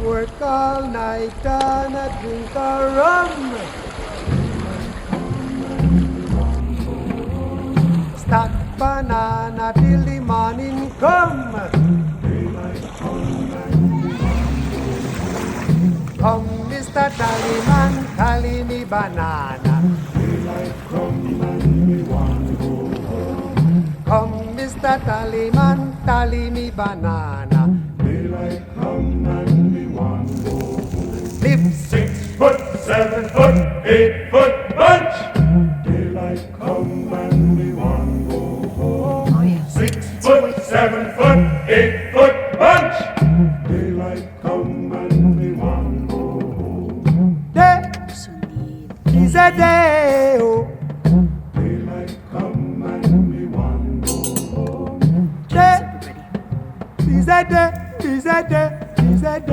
Work all night and a drink a rum. Stack banana till the morning come. Come, Mr. Tallyman, tally me banana. Come, Mr. Tallyman, tally me banana. Live 6 foot, 7 foot, 8 foot bunch. Daylight come and we want go home. Oh, yeah. 6 foot, 7 foot, 8 foot bunch. Daylight come and we want go home. day Sunil. is a day, oh. Daylight come and we want go home. Day Everybody. is a day, is a day, is a day.